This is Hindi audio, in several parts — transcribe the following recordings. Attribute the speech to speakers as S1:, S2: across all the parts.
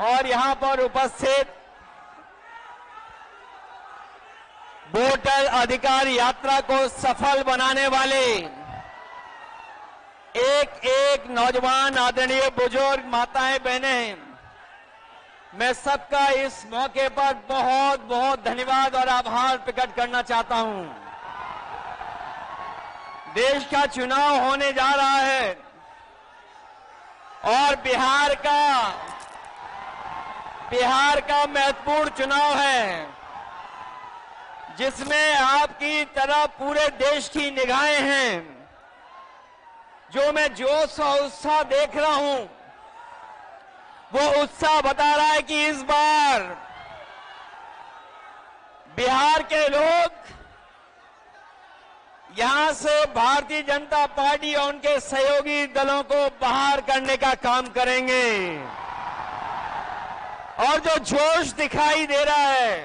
S1: और यहां पर उपस्थित वोटर अधिकार यात्रा को सफल बनाने वाले एक एक नौजवान, आदरणीय बुजुर्ग, माताएं, बहनें, मैं सबका इस मौके पर बहुत बहुत धन्यवाद और आभार प्रकट करना चाहता हूं। देश का चुनाव होने जा रहा है और बिहार का महत्वपूर्ण चुनाव है, जिसमें आपकी तरह पूरे देश की निगाहें हैं। जो मैं जोश और उत्साह देख रहा हूं, वो उत्साह बता रहा है कि इस बार बिहार के लोग यहां से भारतीय जनता पार्टी और उनके सहयोगी दलों को बाहर करने का काम करेंगे। और जो जोश दिखाई दे रहा है,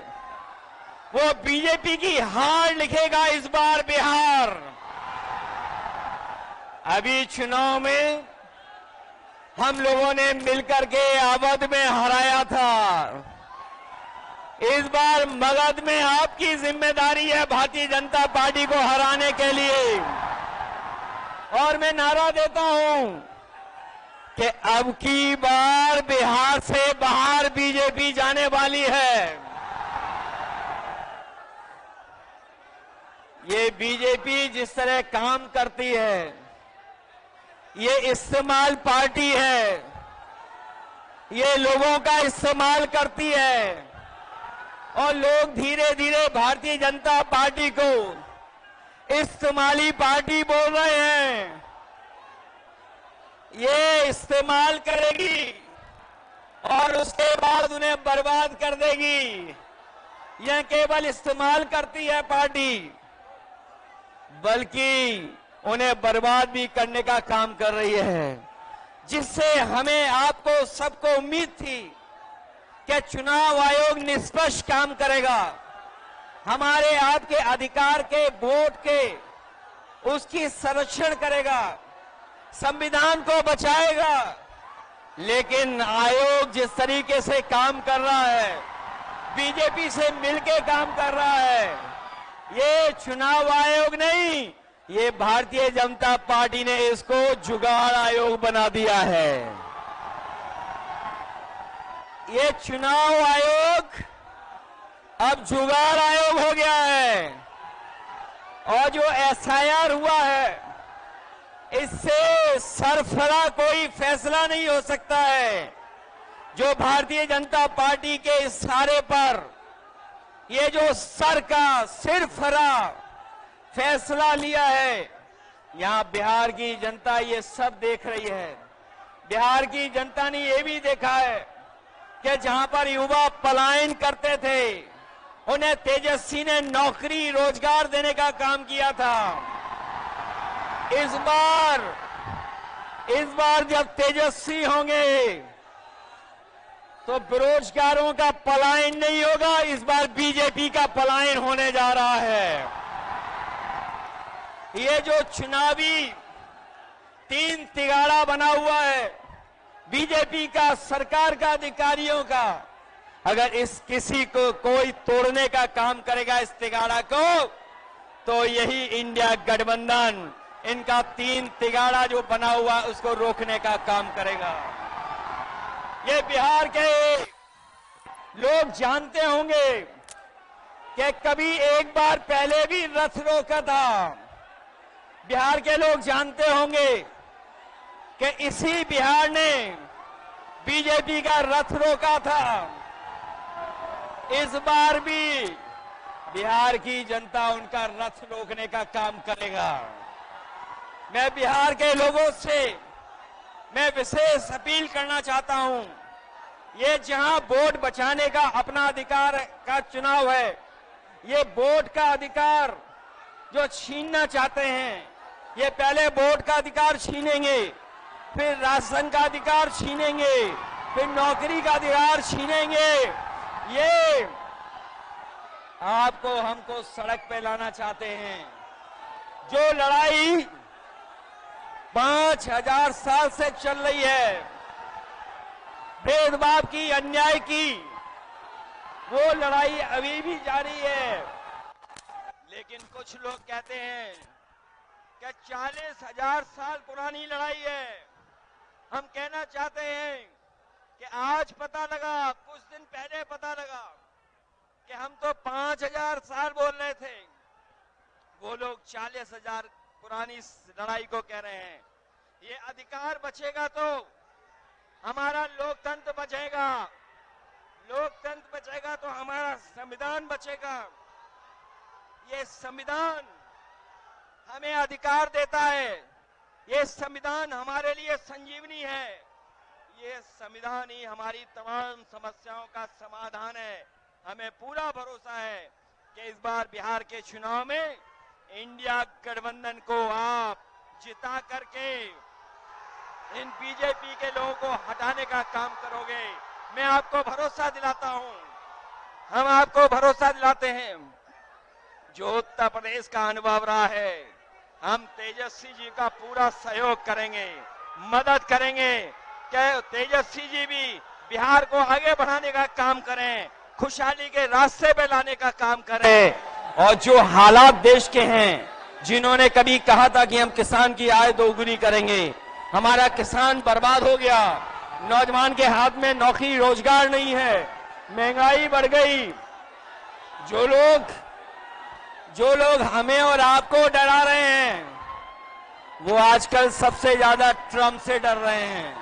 S1: वो बीजेपी की हार लिखेगा इस बार बिहार। अभी चुनाव में हम लोगों ने मिलकर के अवध में हराया था। इस बार मगध में आपकी जिम्मेदारी है भारतीय जनता पार्टी को हराने के लिए। और मैं नारा देता हूं कि अब की बार बिहार से बाहर बीजेपी जाने वाली है। ये बीजेपी जिस तरह काम करती है, ये इस्तेमाल पार्टी है, ये लोगों का इस्तेमाल करती है और लोग धीरे धीरे भारतीय जनता पार्टी को इस्तेमाली पार्टी बोल रहे हैं। ये इस्तेमाल करेगी और उसके बाद उन्हें बर्बाद कर देगी। यह केवल इस्तेमाल करती है पार्टी, बल्कि उन्हें बर्बाद भी करने का काम कर रही है, जिससे हमें, आपको, सबको उम्मीद थी कि चुनाव आयोग निष्पक्ष काम करेगा, हमारे आपके अधिकार के, वोट के, उसकी संरक्षण करेगा, संविधान को बचाएगा। लेकिन आयोग जिस तरीके से काम कर रहा है, बीजेपी से मिलकर काम कर रहा है, ये चुनाव आयोग नहीं, ये भारतीय जनता पार्टी ने इसको जुगाड़ आयोग बना दिया है। ये चुनाव आयोग अब जुगाड़ आयोग हो गया है। और जो एसआईआर हुआ है, इससे सरफरा कोई फैसला नहीं हो सकता है। जो भारतीय जनता पार्टी के इशारे पर ये जो सिरफरा फैसला लिया है, यहां बिहार की जनता ये सब देख रही है। बिहार की जनता ने ये भी देखा है कि जहां पर युवा पलायन करते थे, उन्हें तेजस्वी ने नौकरी, रोजगार देने का काम किया था। इस बार जब तेजस्वी होंगे तो बेरोजगारों का पलायन नहीं होगा, इस बार बीजेपी का पलायन होने जा रहा है। ये जो चुनावी तीन तिगाड़ा बना हुआ है बीजेपी का, सरकार का, अधिकारियों का, अगर इस किसी को कोई तोड़ने का काम करेगा इस तिगाड़ा को, तो यही इंडिया गठबंधन इनका तीन तिगाड़ा जो बना हुआ उसको रोकने का काम करेगा। ये बिहार के लोग जानते होंगे कि कभी एक बार पहले भी रथ रोका था। बिहार के लोग जानते होंगे कि इसी बिहार ने बीजेपी का रथ रोका था। इस बार भी बिहार की जनता उनका रथ रोकने का काम करेगा। मैं बिहार के लोगों से मैं विशेष अपील करना चाहता हूं, ये जहां वोट बचाने का अपना अधिकार का चुनाव है, ये वोट का अधिकार जो छीनना चाहते हैं, ये पहले वोट का अधिकार छीनेंगे, फिर राशन का अधिकार छीनेंगे, फिर नौकरी का अधिकार छीनेंगे। ये आपको, हमको सड़क पे लाना चाहते हैं। जो लड़ाई 5000 साल से चल रही है, भेदभाव की, अन्याय की, वो लड़ाई अभी भी जारी है। लेकिन कुछ लोग कहते हैं कि 40,000 साल पुरानी लड़ाई है। हम कहना चाहते हैं कि आज पता लगा, कुछ दिन पहले पता लगा कि हम तो 5,000 साल बोल रहे थे, वो लोग 40,000 पुरानी लड़ाई को कह रहे हैं। ये अधिकार बचेगा तो हमारा लोकतंत्र बचेगा, लोकतंत्र बचेगा तो हमारा संविधान बचेगा। ये संविधान हमें अधिकार देता है, ये संविधान हमारे लिए संजीवनी है, ये संविधान ही हमारी तमाम समस्याओं का समाधान है। हमें पूरा भरोसा है कि इस बार बिहार के चुनाव में इंडिया गठबंधन को आप जिता करके इन बीजेपी के लोगों को हटाने का काम करोगे। मैं आपको भरोसा दिलाता हूं, हम आपको भरोसा दिलाते हैं। जो उत्तर प्रदेश का अनुभव रहा है, हम तेजस्वी जी का पूरा सहयोग करेंगे, मदद करेंगे कि तेजस्वी जी भी बिहार को आगे बढ़ाने का काम करें, खुशहाली के रास्ते पे लाने का काम करें। और जो हालात देश के हैं, जिन्होंने कभी कहा था कि हम किसान की आय दोगुनी करेंगे, हमारा किसान बर्बाद हो गया, नौजवान के हाथ में नौकरी रोजगार नहीं है, महंगाई बढ़ गई। जो लोग हमें और आपको डरा रहे हैं, वो आजकल सबसे ज्यादा ट्रंप से डर रहे हैं,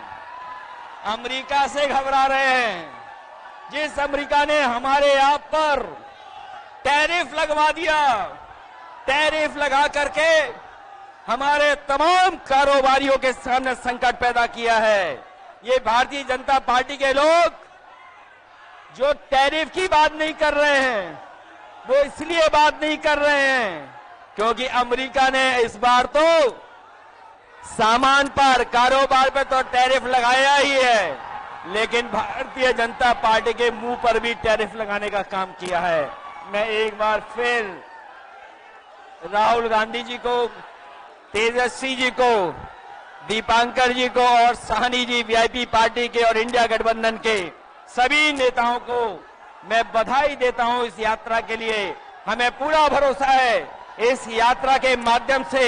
S1: अमेरिका से घबरा रहे हैं। जिस अमेरिका ने हमारे आप पर टैरिफ लगवा दिया, टैरिफ लगा करके हमारे तमाम कारोबारियों के सामने संकट पैदा किया है। ये भारतीय जनता पार्टी के लोग जो टैरिफ की बात नहीं कर रहे हैं, वो इसलिए बात नहीं कर रहे हैं क्योंकि अमेरिका ने इस बार तो सामान पर, कारोबार पर तो टैरिफ लगाया ही है, लेकिन भारतीय जनता पार्टी के मुंह पर भी टैरिफ लगाने का काम किया है। मैं एक बार फिर राहुल गांधी जी को, तेजस्वी जी को, दीपांकर जी को और साहनी जी वीआईपी पार्टी के और इंडिया गठबंधन के सभी नेताओं को मैं बधाई देता हूं इस यात्रा के लिए। हमें पूरा भरोसा है इस यात्रा के माध्यम से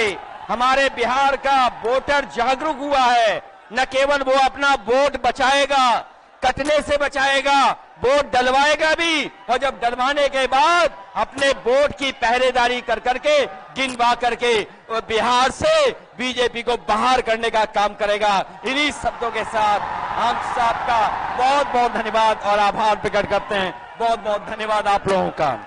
S1: हमारे बिहार का वोटर जागरूक हुआ है। न केवल वो अपना वोट बचाएगा, कटने से बचाएगा, वोट डलवाएगा भी, और जब डलवाने के बाद अपने वोट की पहरेदारी कर करके, गिनवा करके बिहार से बीजेपी को बाहर करने का काम करेगा। इन्हीं शब्दों के साथ हम सबका बहुत बहुत धन्यवाद और आभार प्रकट करते हैं। बहुत बहुत धन्यवाद आप लोगों का।